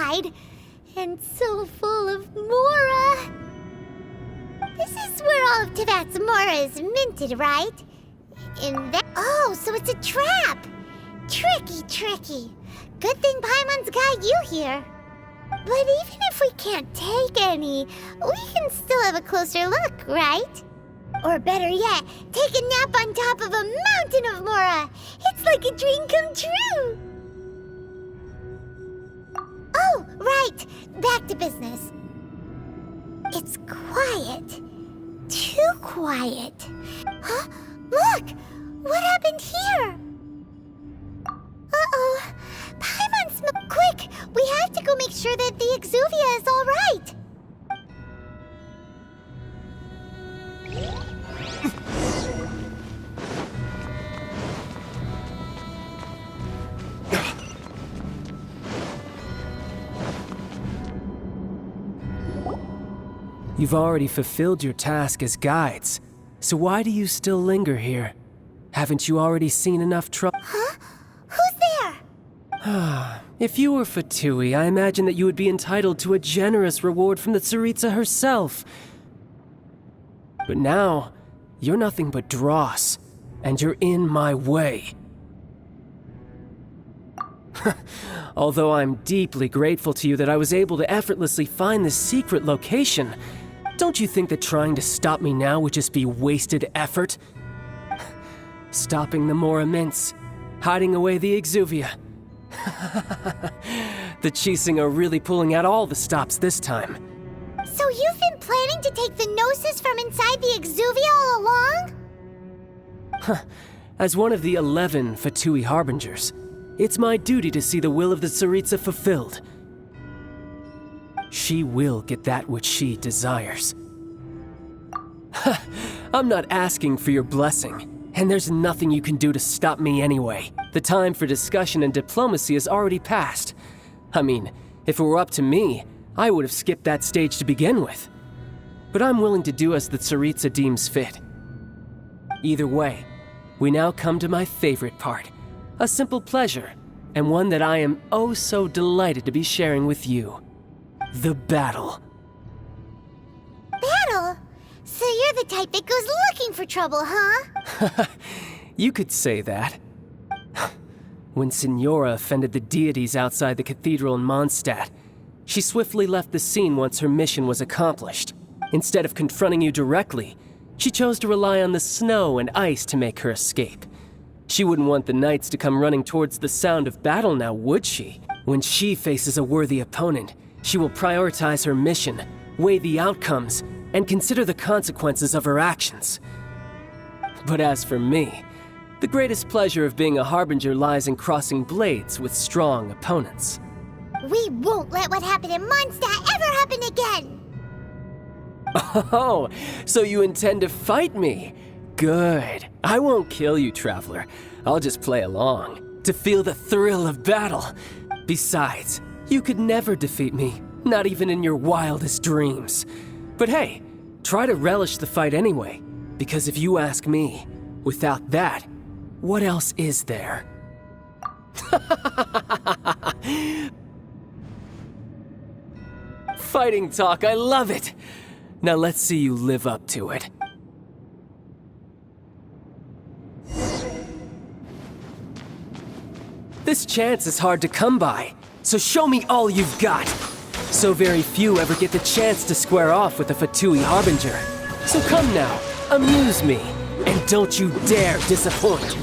inside. And so full of Mora. This is where all of Teyvat's Mora is minted, right? In that. Oh, so it's a trap. Tricky, tricky. Good thing Paimon's got you here. But even if we can't take any, we can still have a closer look, right? Or better yet, take a nap on top of a mountain of Mora. It's like a dream come true. Oh, right. Back to business. It's quiet. Too quiet. Huh? Look! What happened here? Uh-oh. Paimon's... Quick! We have to go make sure that the Exuvia is all right. You've already fulfilled your task as guides, so why do you still linger here? Haven't you already seen enough trouble? Huh? Who's there? If you were Fatui, I imagine that you would be entitled to a generous reward from the Tsaritsa herself. But now, you're nothing but dross, and you're in my way. Although I'm deeply grateful to you that I was able to effortlessly find this secret location, don't you think that trying to stop me now would just be wasted effort? Stopping the Mora Mints, hiding away the Exuvia. The Chising are really pulling out all the stops this time. So you've been planning to take the Gnosis from inside the Exuvia all along? As one of the 11 Fatui Harbingers, it's my duty to see the will of the Tsaritsa fulfilled. She will get that which she desires. I'm not asking for your blessing, and there's nothing you can do to stop me anyway. The time for discussion and diplomacy has already passed. I mean, if it were up to me, I would have skipped that stage to begin with. But I'm willing to do as the Tsaritsa deems fit. Either way, we now come to my favorite part. A simple pleasure, and one that I am oh so delighted to be sharing with you. The battle. Battle? So you're the type that goes looking for trouble, huh? You could say that. When Signora offended the deities outside the cathedral in Mondstadt, she swiftly left the scene once her mission was accomplished. Instead of confronting you directly, she chose to rely on the snow and ice to make her escape. She wouldn't want the knights to come running towards the sound of battle now, would she? When she faces a worthy opponent, she will prioritize her mission, weigh the outcomes, and consider the consequences of her actions. But as for me, the greatest pleasure of being a Harbinger lies in crossing blades with strong opponents. We won't let what happened in Mondstadt ever happen again! Oh, so you intend to fight me? Good. I won't kill you, Traveler. I'll just play along, to feel the thrill of battle. Besides, you could never defeat me, not even in your wildest dreams. But hey, try to relish the fight anyway, because if you ask me, without that, what else is there? Fighting talk, I love it! Now let's see you live up to it. This chance is hard to come by, so show me all you've got. So very few ever get the chance to square off with a Fatui Harbinger. So come now, amuse me, and don't you dare disappoint.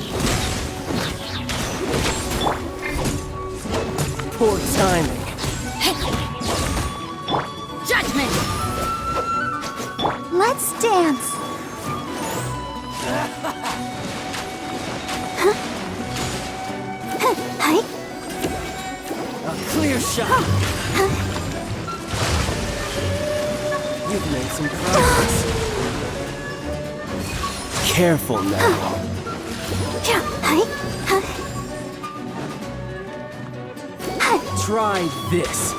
Poor timing. Judgment! Let's dance. Hi. A clear shot. You've made some progress. Careful now. Try this.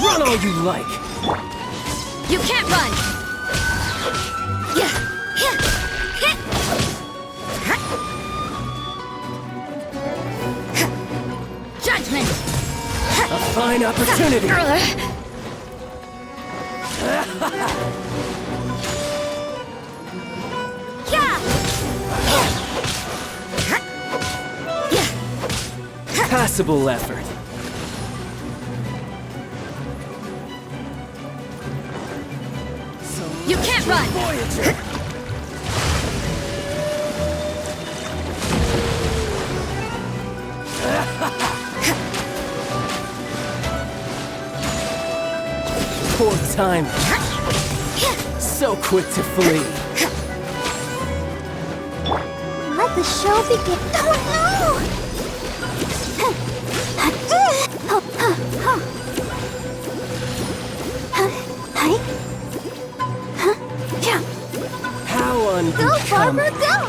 Run all you like. You can't run. Judgment. Fine opportunity. Passable effort. You can't run! Voyager. Poor time. So quick to flee. Let the show begin. Oh no! How Go, unbecoming. Barbara, go!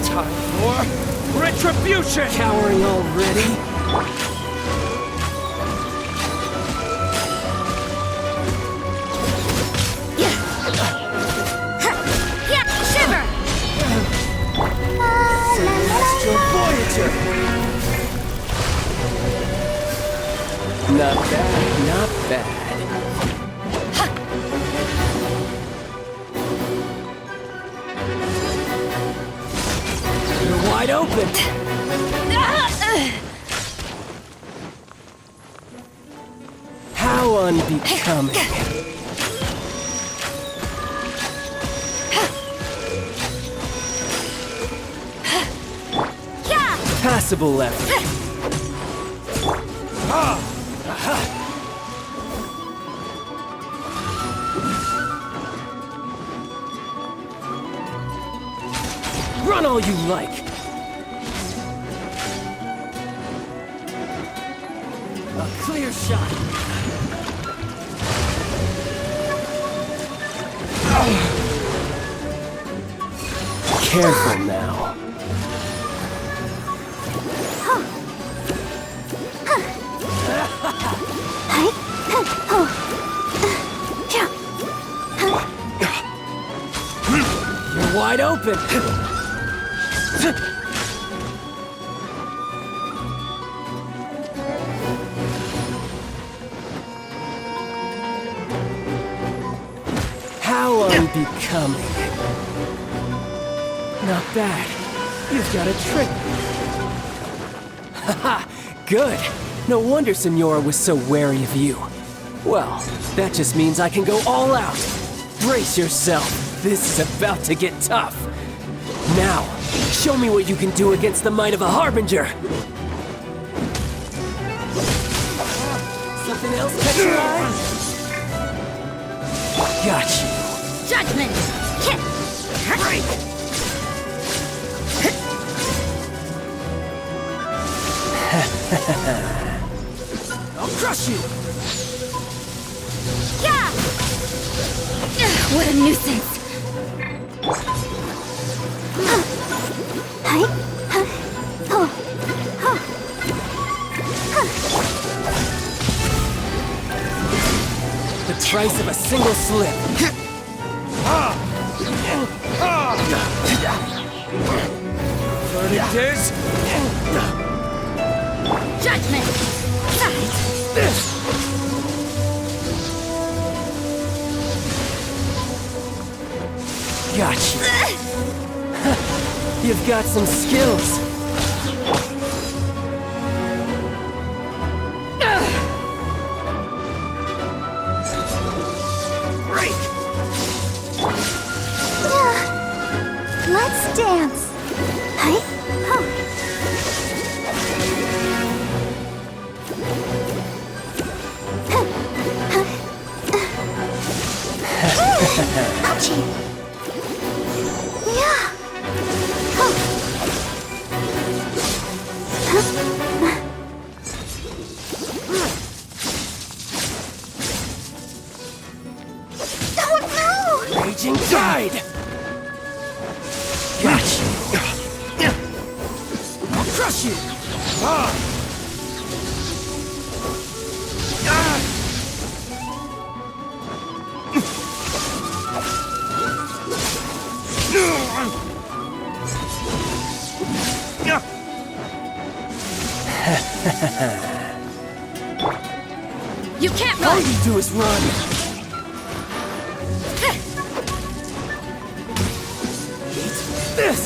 Time for retribution! Cowering already? Shiver! Celestial Voyager! Not bad, not bad. You're wide open! How unbecoming. Passable effort. Run all you like. A clear shot. Careful now. You're wide open. How unbecoming. Not bad. You've got a trick. Haha, good. No wonder Senora was so wary of you. Well, that just means I can go all out. Brace yourself. This is about to get tough. Now, show me what you can do against the might of a Harbinger. Something else catch your eye? Got you. Judgment! Break! I'll crush you! What a nuisance! The price of a single slip. Verdict is... Judgment! Got you. You've got some skills. Break! Let's dance. Ouchie. Yeah. Hide! Gotcha! I'll crush you! You can't All run! you do is run! Eat this!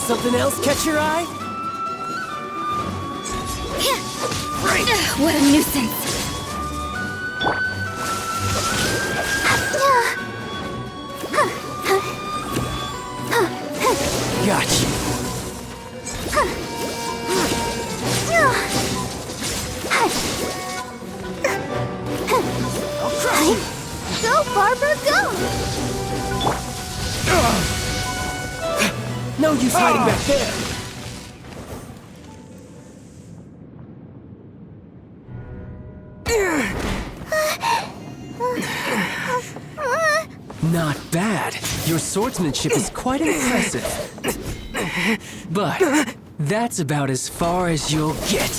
Something else catch your eye? What a nuisance! Gotcha. I'll crush you! Go, Barber, go! No use hiding back there! Not bad. Your swordsmanship is quite impressive. But that's about as far as you'll get.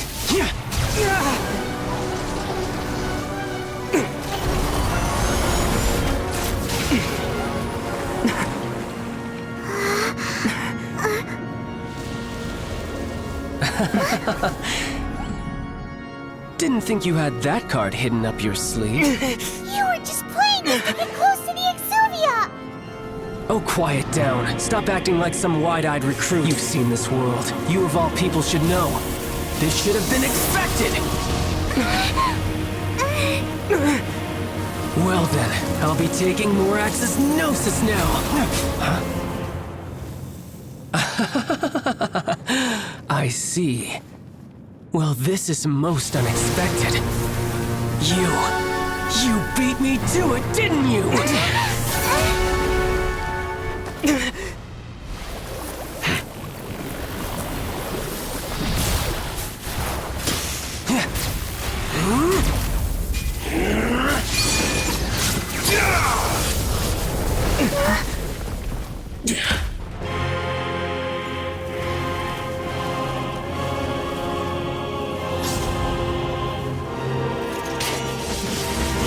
Didn't think you had that card hidden up your sleeve. You were just playing us to get close to the Exuvia! Oh, quiet down. Stop acting like some wide-eyed recruit. You've seen this world. You of all people should know. This should have been expected! Well then, I'll be taking Morax's Gnosis now! I see. Well, this is most unexpected. You beat me to it, didn't you?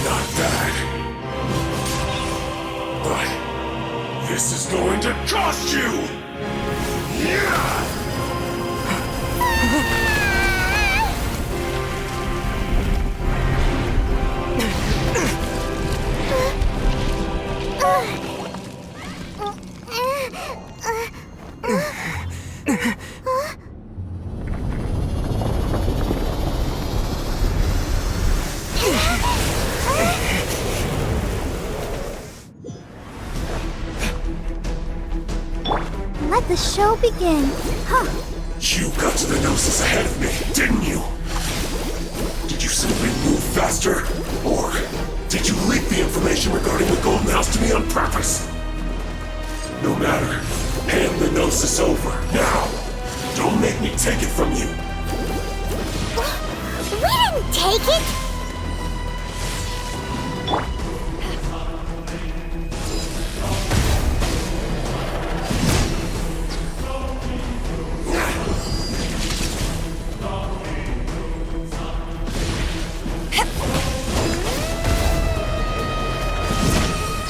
Not bad. But this is going to cost you! Yeah! Let the show begin. Huh. You got to the Gnosis ahead of me, didn't you? Did you simply move faster? Or did you leak the information regarding the Golden House to me on purpose? No matter. Hand the Gnosis over, now! Don't make me take it from you! We didn't take it!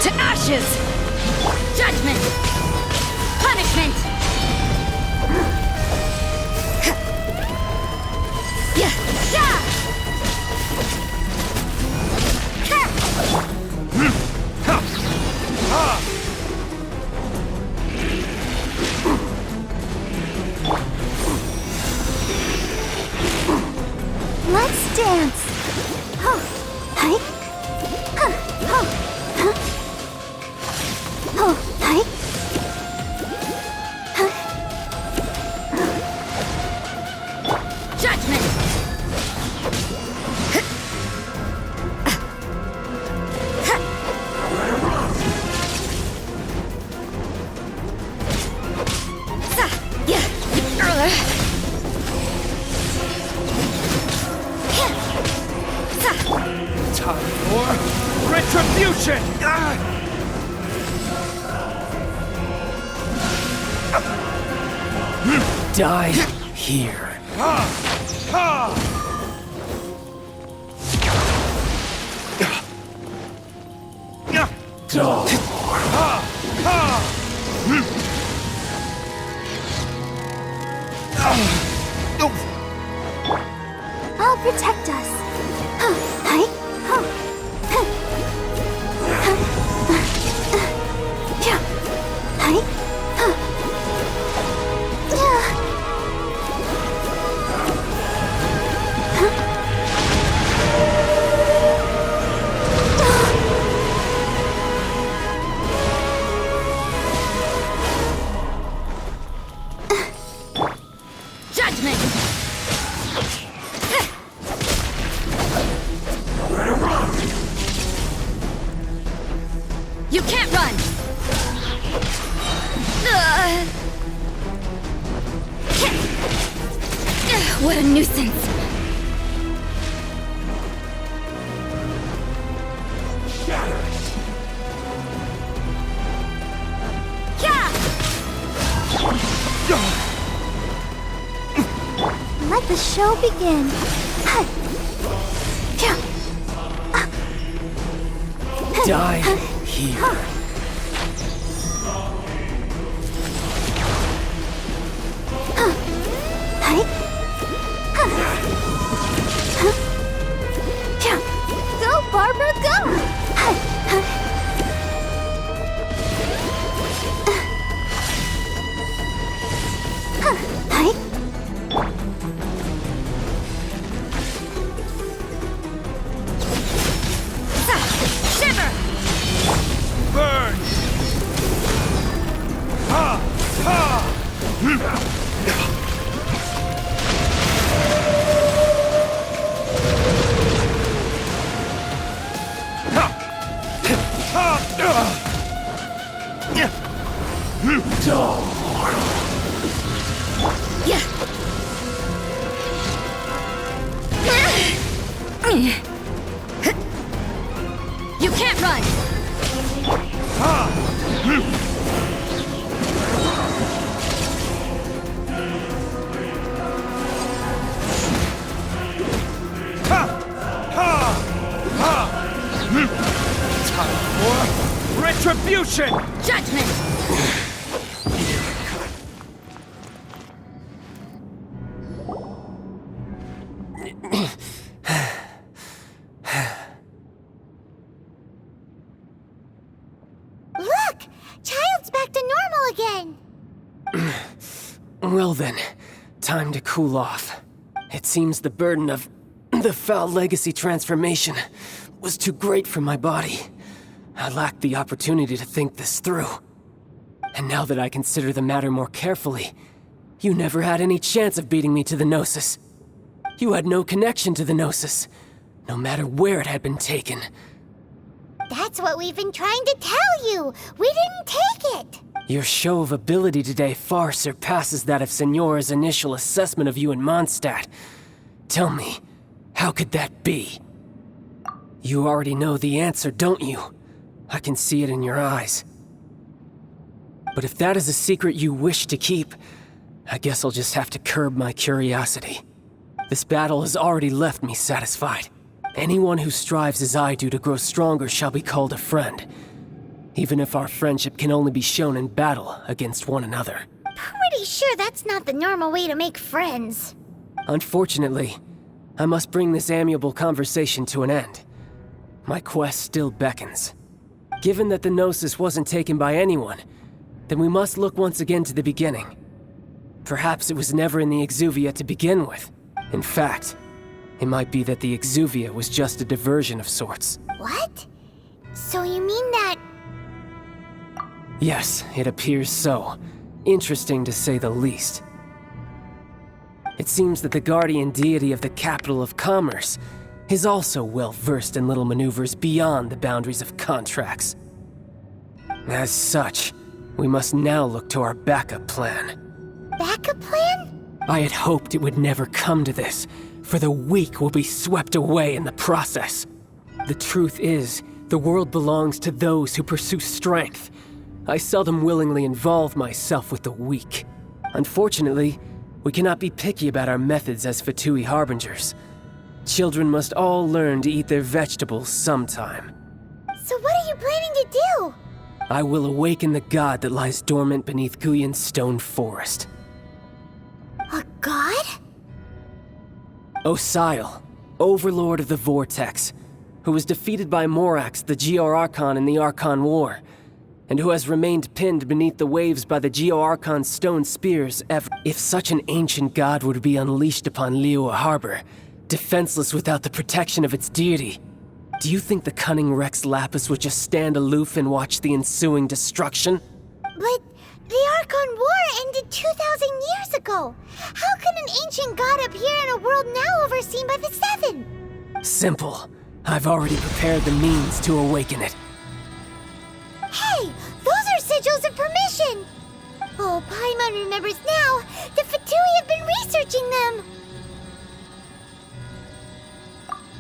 To ashes! Judgment! Punishment! Yeah! Yeah! Let's dance. Huh. Hi. Huh. Huh. Huh. Oh, hi. Die here. I'll protect us. Hi. Judgment! You can't run! What a nuisance! Let the show begin. Die here. Go, Barbara, go! Shiver! Burn! Ha! Ha! You can't run! Time for retribution! Judgment! Look! Child's back to normal again! Well then, time to cool off. It seems the burden of the foul legacy transformation was too great for my body. I lacked the opportunity to think this through. And now that I consider the matter more carefully, you never had any chance of beating me to the Gnosis. You had no connection to the Gnosis, no matter where it had been taken. That's what we've been trying to tell you! We didn't take it! Your show of ability today far surpasses that of Signora's initial assessment of you in Mondstadt. Tell me, how could that be? You already know the answer, don't you? I can see it in your eyes. But if that is a secret you wish to keep, I guess I'll just have to curb my curiosity. This battle has already left me satisfied. Anyone who strives as I do to grow stronger shall be called a friend, even if our friendship can only be shown in battle against one another. Pretty sure that's not the normal way to make friends. Unfortunately, I must bring this amiable conversation to an end. My quest still beckons. Given that the Gnosis wasn't taken by anyone, then we must look once again to the beginning. Perhaps it was never in the Exuvia to begin with. In fact, it might be that the Exuvia was just a diversion of sorts. What? So you mean that... Yes, it appears so. Interesting to say the least. It seems that the guardian deity of the capital of commerce is also well versed in little maneuvers beyond the boundaries of contracts. As such, we must now look to our backup plan. Backup plan? I had hoped it would never come to this, for the weak will be swept away in the process. The truth is, the world belongs to those who pursue strength. I seldom willingly involve myself with the weak. Unfortunately, We cannot be picky about our methods as Fatui Harbingers. Children must all learn to eat their vegetables sometime. So what are you planning to do? I will awaken the god that lies dormant beneath Guyon's stone forest. A god? Osial, overlord of the Vortex, who was defeated by Morax, the Geo-Archon in the Archon War, and who has remained pinned beneath the waves by the Geo-Archon's stone spears ever. If such an ancient god were to be unleashed upon Liyue Harbor, defenseless without the protection of its deity, do you think the cunning Rex Lapis would just stand aloof and watch the ensuing destruction? But the Archon War ended 2,000 years ago. How can an ancient god appear in a world now overseen by the Seven? Simple. I've already prepared the means to awaken it. Hey, those are sigils of permission! Oh, Paimon remembers now. The Fatui have been researching them.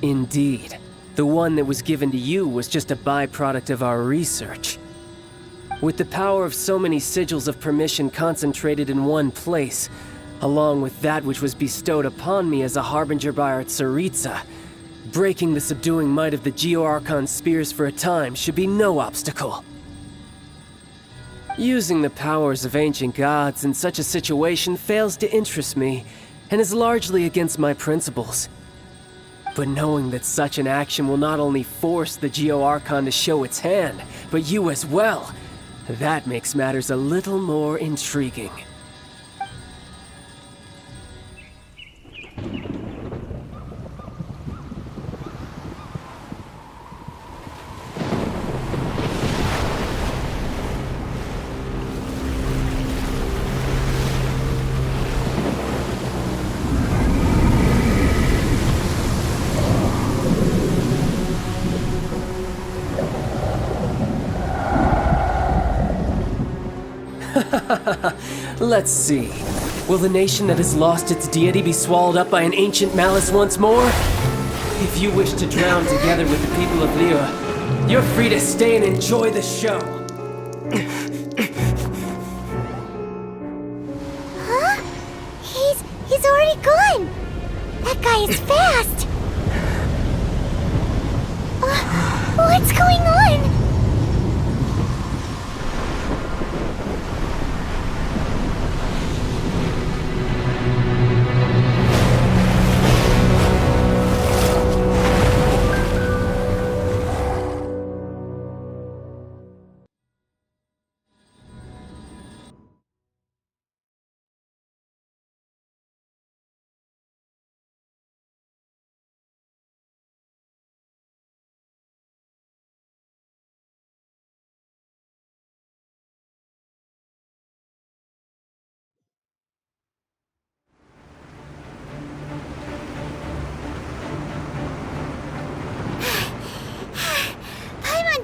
Indeed. The one that was given to you was just a byproduct of our research. With the power of so many sigils of permission concentrated in one place, along with that which was bestowed upon me as a harbinger by our Tsaritsa, breaking the subduing might of the Geo-Archon spears for a time should be no obstacle. Using the powers of ancient gods in such a situation fails to interest me, and is largely against my principles. But knowing that such an action will not only force the Geo-Archon to show its hand, but you as well, that makes matters a little more intriguing. Let's see. Will the nation that has lost its deity be swallowed up by an ancient malice once more? If you wish to drown together with the people of Liyue, you're free to stay and enjoy the show. Huh? He's already gone. That guy is fast. What's going on?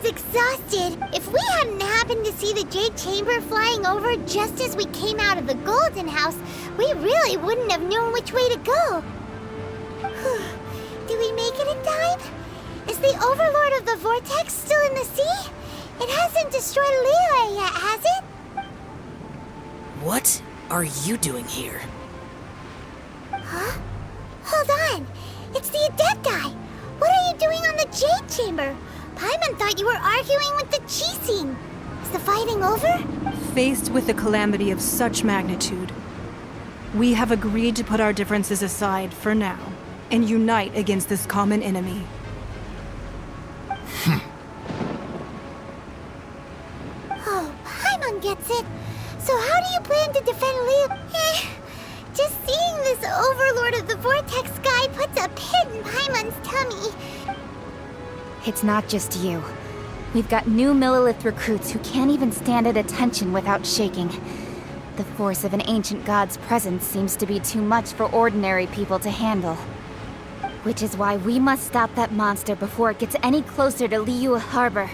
Exhausted. If we hadn't happened to see the Jade Chamber flying over just as we came out of the Golden House, we really wouldn't have known which way to go. Did we make it in time? Is the Overlord of the Vortex still in the sea? It hasn't destroyed Liyue yet, has it? What are you doing here? Huh? Hold on. It's the Adepti. What are you doing on the Jade Chamber? Paimon thought you were arguing with the Chising. Is the fighting over? Faced with a calamity of such magnitude, we have agreed to put our differences aside for now and unite against this common enemy. Oh, Paimon gets it. So how do you plan to defend Liyue? Just seeing this Overlord of the Vortex guy puts a pit in Paimon's tummy. It's not just you. We've got new Millilith recruits who can't even stand at attention without shaking. The force of an ancient god's presence seems to be too much for ordinary people to handle. Which is why we must stop that monster before it gets any closer to Liyue Harbor.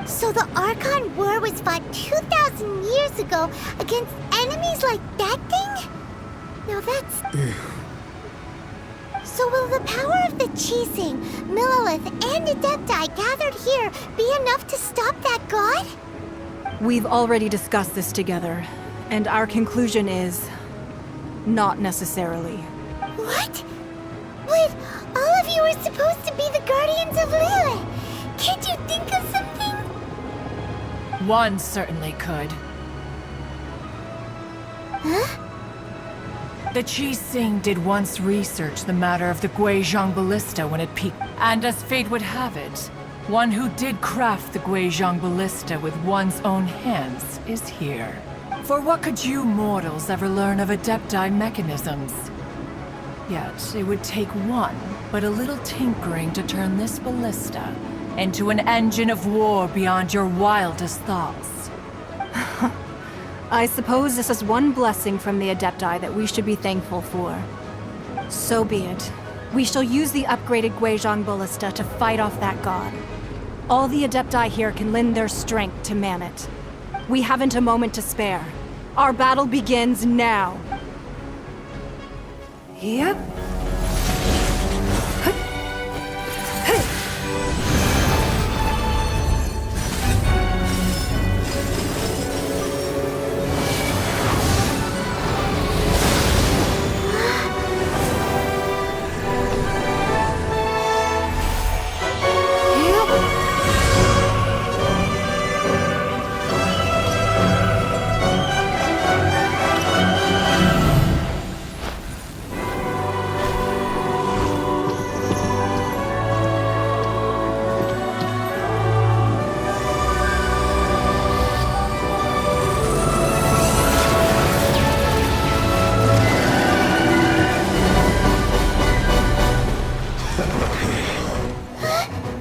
So the Archon War was fought 2,000 years ago against enemies like that thing? Now that's... So will the power of the Chising, Millilith, and Adepti gathered here be enough to stop that god? We've already discussed this together, And our conclusion is... not necessarily. What? But all of you are supposed to be the guardians of Lilith. Can't you think of something? One certainly could. Huh? The Qi Xing did once research the matter of the Guizhong Ballista when it peaked. And as fate would have it, one who did craft the Guizhong Ballista with one's own hands is here. For what could you mortals ever learn of Adepti mechanisms? Yet, it would take one, but a little tinkering to turn this ballista into an engine of war beyond your wildest thoughts. I suppose this is one blessing from the Adepti that we should be thankful for. So be it. We shall use the upgraded Guizhong Ballista to fight off that god. All the Adepti here can lend their strength to man it. We haven't a moment to spare. Our battle begins now. Yep.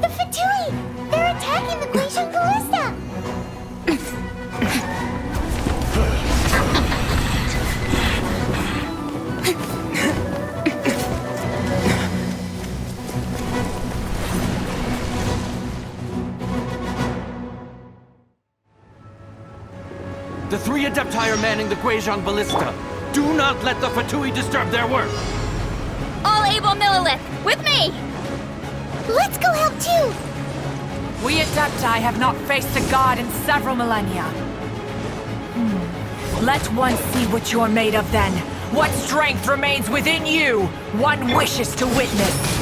The Fatui! They're attacking the Guizhong Ballista! The three Adepti are manning the Guizhong Ballista. Do not let the Fatui disturb their work. All able Millilith, with me! Let's go help too! We Adepti have not faced a god in several millennia. Let one see what you're made of then. What strength remains within you, one wishes to witness.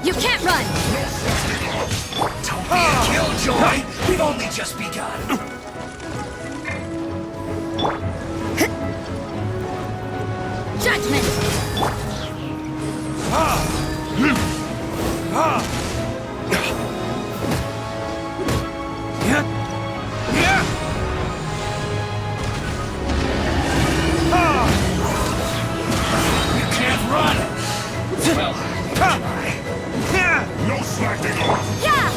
You can't run! Don't be a killjoy! We've only just begun! Judgment! You can't run! Well, no slacking off! Yeah!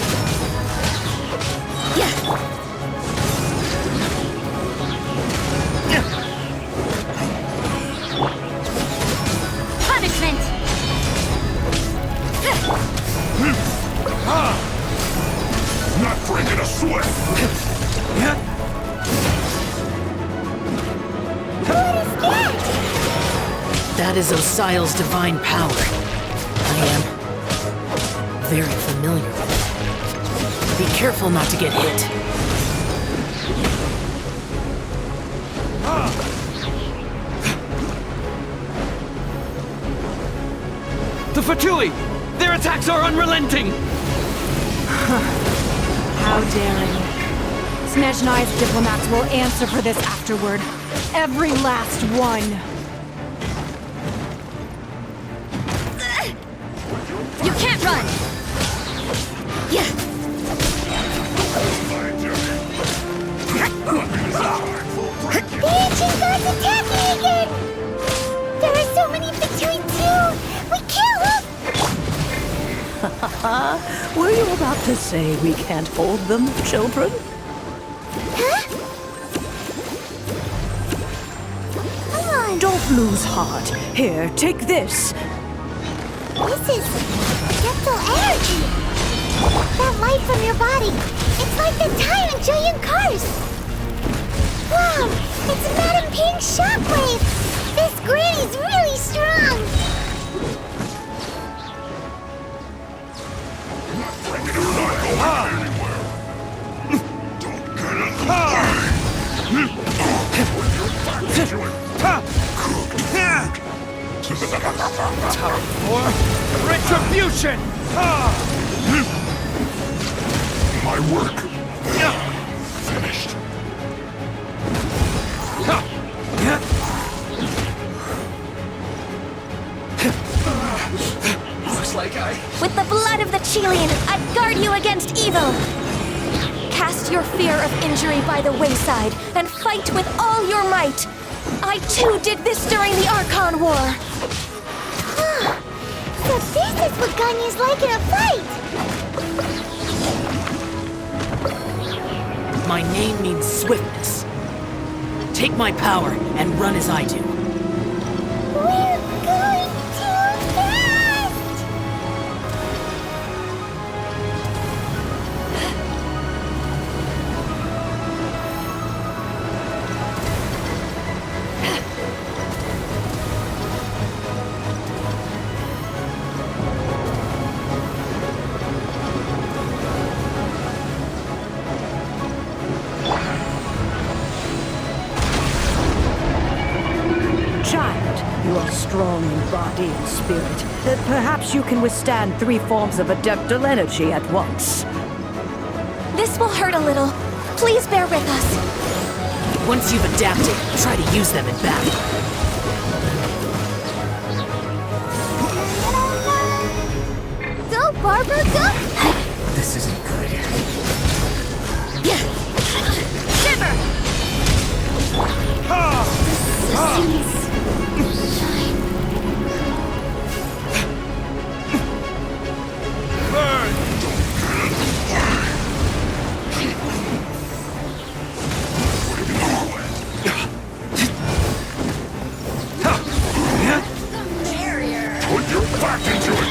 Yeah! Punishment! Not breaking a sweat! That is Osial's divine power. I am very familiar with it. Be careful not to get hit. The Fatui! Their attacks are unrelenting! How daring. Snezhnai's diplomats will answer for this afterward. Every last one. You can't run! Yeah! The ancient god's attacking again! There are so many Fatui too! We can't look! Were you about to say we can't hold them, children? Huh? Come on! Don't lose heart. Here, take this. This is gentle energy! That light from your body! It's like the time in Julian Cars! Wow! It's Madame Ping's shockwave! This granny's really strong! Time for retribution! My work finished. Looks like With the blood of the Chilean, I guard you against evil! Cast your fear of injury by the wayside, and fight with all your might! I too did this during the Archon War! So this is what Ganya's like in a fight! My name means swiftness. Take my power and run as I do. We're going too fast! Child, you are strong in body and spirit. Perhaps you can withstand 3 forms of adeptal energy at once. This will hurt a little. Please bear with us. Once you've adapted, try to use them in battle. Go, Barber, go! this isn't good. Shiver! Put your back into it.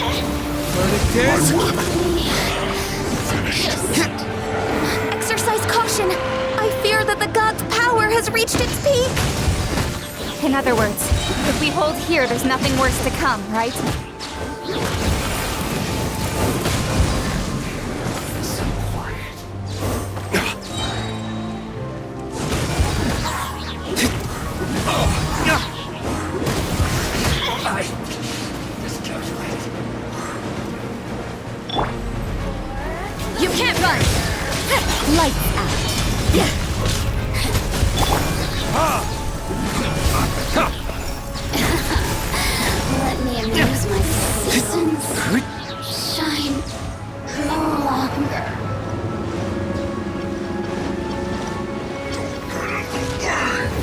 Exercise caution. I fear that the god's power has reached its peak. In other words, if we hold here, there's nothing worse to come, right? You can't run! Lights out. Let me amuse my citizens. Shine no longer.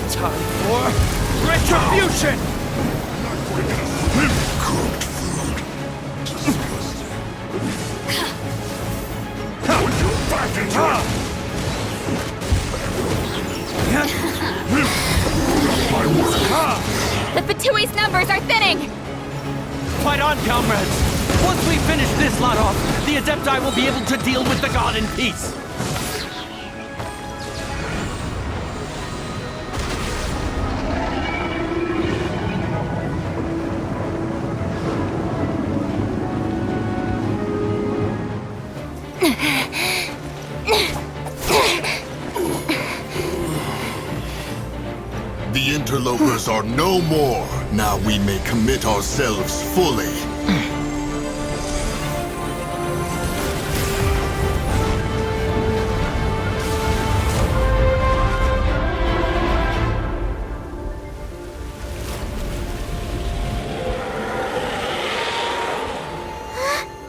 Time for retribution! Put your back into it. My work. The Fatui's numbers are thinning! Fight on, comrades! Once we finish this lot off, the Adepti will be able to deal with the god in peace! The interlopers are no more. Now we may commit ourselves fully.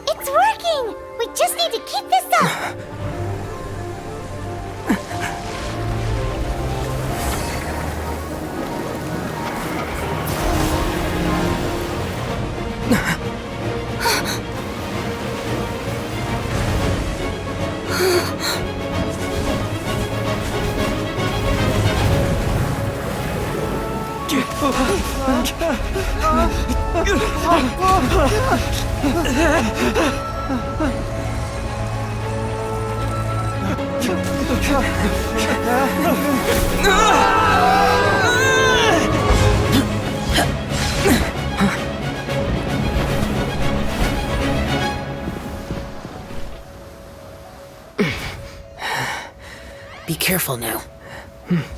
It's working! We just need to keep this up! Be careful now.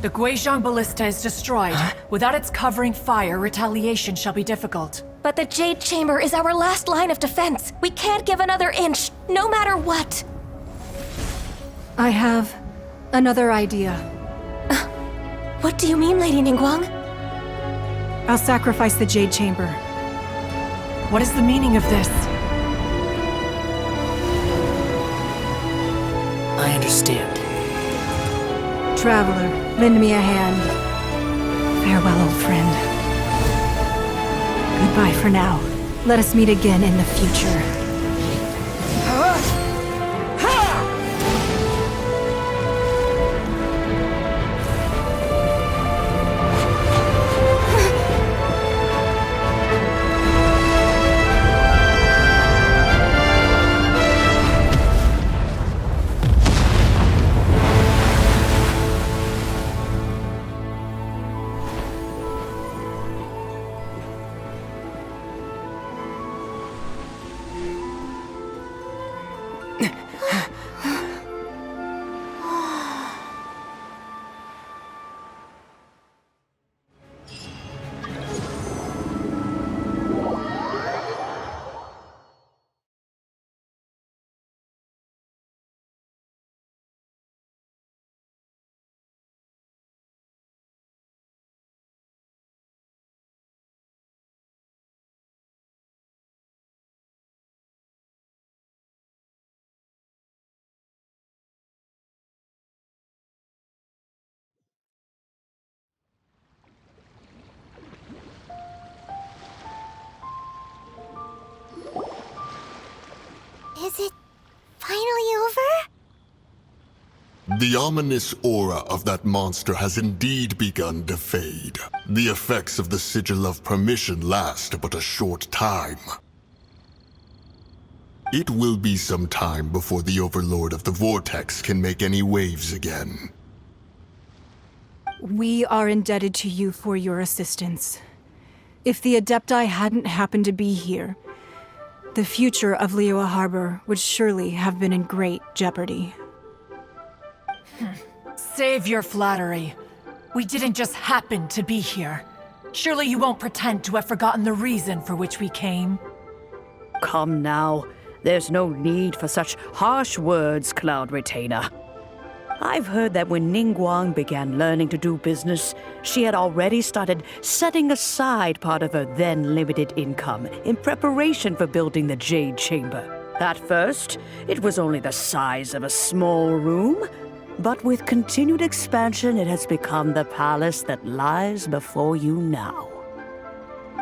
The Guizhong Ballista is destroyed. Without its covering fire, retaliation shall be difficult. But the Jade Chamber is our last line of defense. We can't give another inch, no matter what. I have another idea. What do you mean, Lady Ningguang? I'll sacrifice the Jade Chamber. What is the meaning of this? I understand. Traveler, lend me a hand. Farewell, old friend. Goodbye for now. Let us meet again in the future. Is it finally over? The ominous aura of that monster has indeed begun to fade. The effects of the Sigil of Permission last but a short time. It will be some time before the Overlord of the Vortex can make any waves again. We are indebted to you for your assistance. If the Adepti hadn't happened to be here, the future of Liyue Harbor would surely have been in great jeopardy. Save your flattery. We didn't just happen to be here. Surely you won't pretend to have forgotten the reason for which we came. Come now. There's no need for such harsh words, Cloud Retainer. I've heard that when Ningguang began learning to do business, she had already started setting aside part of her then limited income in preparation for building the Jade Chamber. At first, it was only the size of a small room, but with continued expansion, it has become the palace that lies before you now.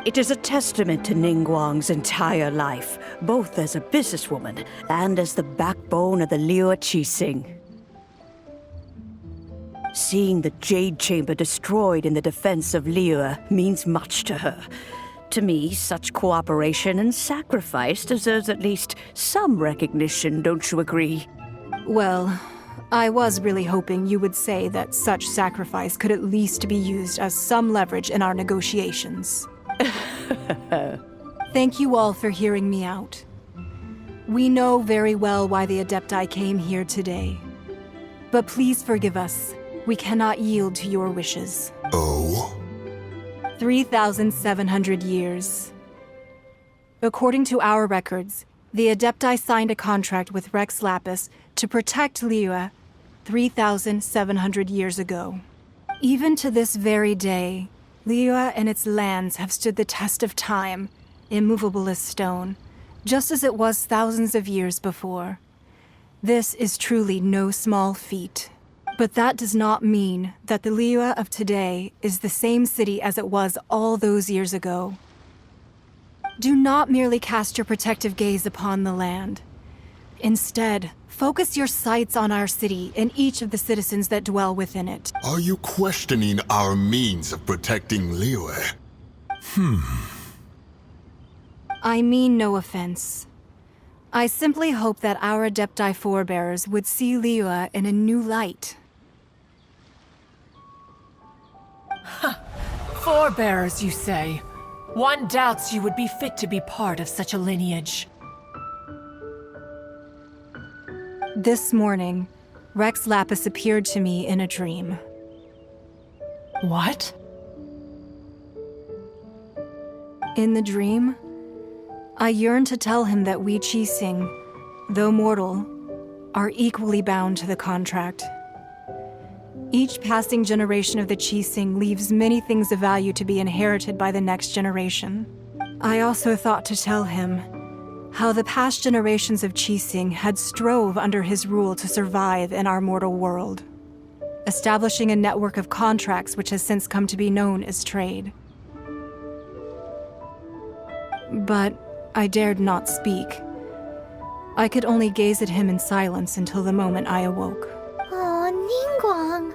It is a testament to Ningguang's entire life, both as a businesswoman and as the backbone of the Liyue Qixing. Seeing the Jade Chamber destroyed in the defense of Liyue means much to her. To me, such cooperation and sacrifice deserves at least some recognition, don't you agree? Well, I was really hoping you would say that such sacrifice could at least be used as some leverage in our negotiations. Thank you all for hearing me out. We know very well why the Adepti came here today. But please forgive us. We cannot yield to your wishes. Oh? 3,700 years. According to our records, the Adepti signed a contract with Rex Lapis to protect Liyue 3,700 years ago. Even to this very day, Liyue and its lands have stood the test of time, immovable as stone, just as it was thousands of years before. This is truly no small feat. But that does not mean that the Liyue of today is the same city as it was all those years ago. Do not merely cast your protective gaze upon the land. Instead, focus your sights on our city and each of the citizens that dwell within it. Are you questioning our means of protecting Liyue? I mean no offense. I simply hope that our Adepti forebears would see Liyue in a new light. Forebearers, you say? One doubts you would be fit to be part of such a lineage. This morning, Rex Lapis appeared to me in a dream. What? In the dream, I yearned to tell him that we Qixing, though mortal, are equally bound to the contract. Each passing generation of the Qixing leaves many things of value to be inherited by the next generation. I also thought to tell him how the past generations of Qixing had strove under his rule to survive in our mortal world, establishing a network of contracts which has since come to be known as trade. But I dared not speak. I could only gaze at him in silence until the moment I awoke. Oh, Ningguang.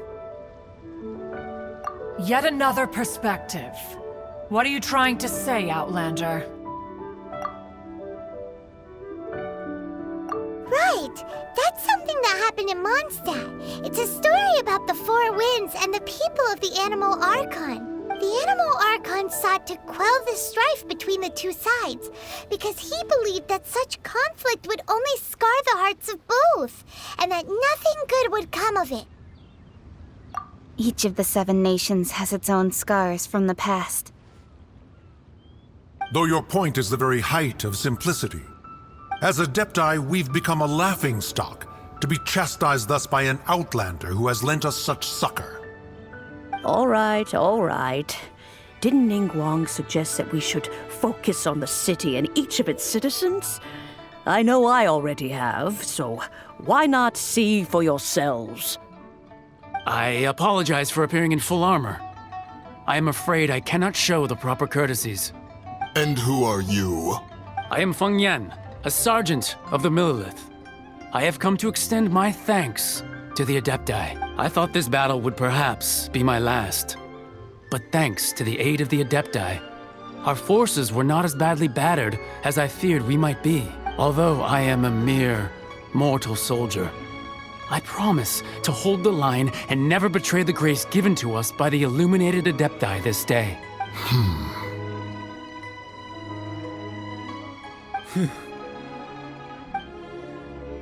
Yet another perspective. What are you trying to say, Outlander? Right! That's something that happened in Mondstadt. It's a story about the Four Winds and the people of the Animal Archon. The Animal Archon sought to quell the strife between the two sides because he believed that such conflict would only scar the hearts of both, and that nothing good would come of it. Each of the 7 nations has its own scars from the past. Though your point is the very height of simplicity. As Adepti, we've become a laughingstock, to be chastised thus by an outlander who has lent us such succor. All right, all right. Didn't Ningguang suggest that we should focus on the city and each of its citizens? I know I already have, so why not see for yourselves? I apologize for appearing in full armor. I am afraid I cannot show the proper courtesies. And who are you? I am Feng Yan, a sergeant of the Millilith. I have come to extend my thanks to the Adepti. I thought this battle would perhaps be my last. But thanks to the aid of the Adepti, our forces were not as badly battered as I feared we might be. Although I am a mere mortal soldier, I promise to hold the line and never betray the grace given to us by the illuminated Adepti this day.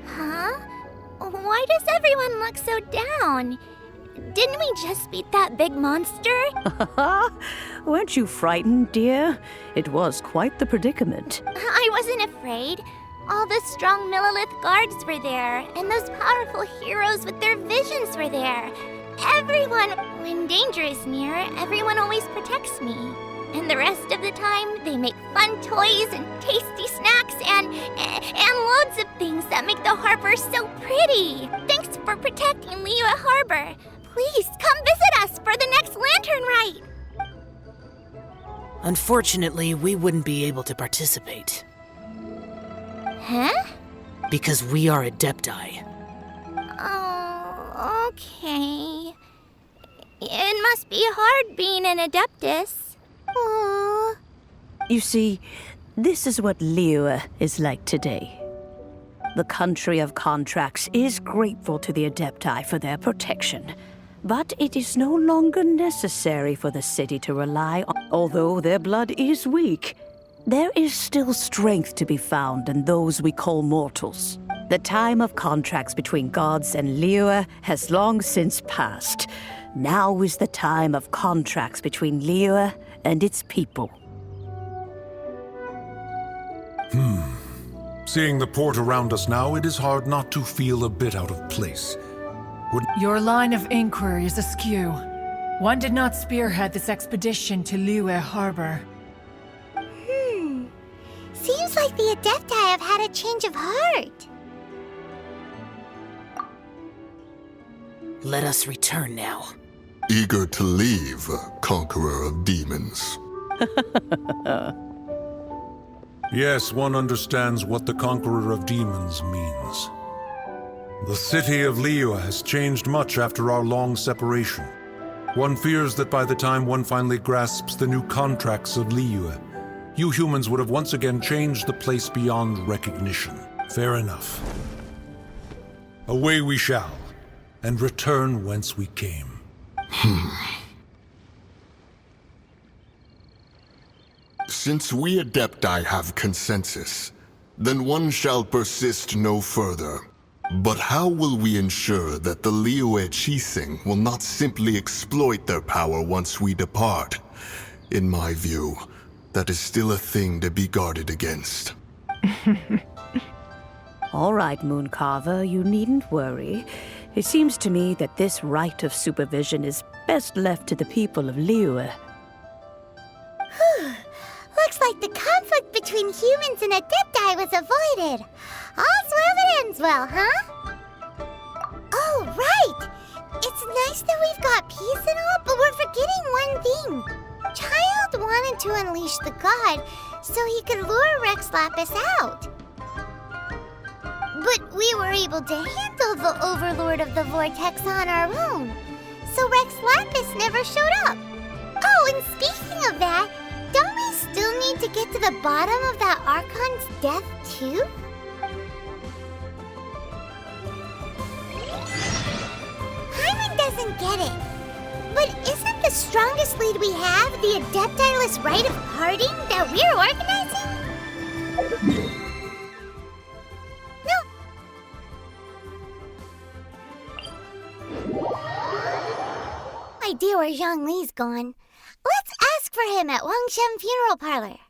Huh? Why does everyone look so down? Didn't we just beat that big monster? Weren't you frightened, dear? It was quite the predicament. I wasn't afraid. All the strong Millilith guards were there, and those powerful heroes with their visions were there. Everyone, when danger is near, everyone always protects me. And the rest of the time, they make fun toys and tasty snacks and loads of things that make the harbor so pretty. Thanks for protecting Liyue Harbor. Please come visit us for the next lantern rite. Unfortunately, we wouldn't be able to participate. Huh? Because we are Adepti. Oh, okay. It must be hard being an Adeptus. Aww. You see, this is what Liyue is like today. The country of contracts is grateful to the Adepti for their protection, but it is no longer necessary for the city to rely on. Although their blood is weak, there is still strength to be found in those we call mortals. The time of contracts between gods and Liyue has long since passed. Now is the time of contracts between Liyue and its people. Seeing the port around us now, it is hard not to feel a bit out of place. Your line of inquiry is askew. One did not spearhead this expedition to Liyue Harbor. Seems like the Adepti have had a change of heart. Let us return now. Eager to leave, conqueror of demons. Yes, one understands what the Conqueror of Demons means. The city of Liyue has changed much after our long separation. One fears that by the time one finally grasps the new contracts of Liyue, you humans would have once again changed the place beyond recognition. Fair enough. Away we shall, and return whence we came. Since we Adepti have consensus, then one shall persist no further. But how will we ensure that the Liyue Qixing will not simply exploit their power once we depart? In my view, that is still a thing to be guarded against. All right, Mooncarver, you needn't worry. It seems to me that this right of supervision is best left to the people of Liyue. Looks like the conflict between humans and Adepti was avoided. All's well that ends well, huh? Oh, right! It's nice that we've got peace and all, but we're forgetting one thing. Child wanted to unleash the god so he could lure Rex Lapis out. But we were able to handle the Overlord of the Vortex on our own, so Rex Lapis never showed up. Oh, and speaking of that, don't we still need to get to the bottom of that Archon's death, too? Hyman doesn't get it. But isn't the strongest lead we have the Adepti-less rite of parting that we're organizing? No idea where Zhang Li's gone. Let's ask for him at Wangshen Funeral Parlor.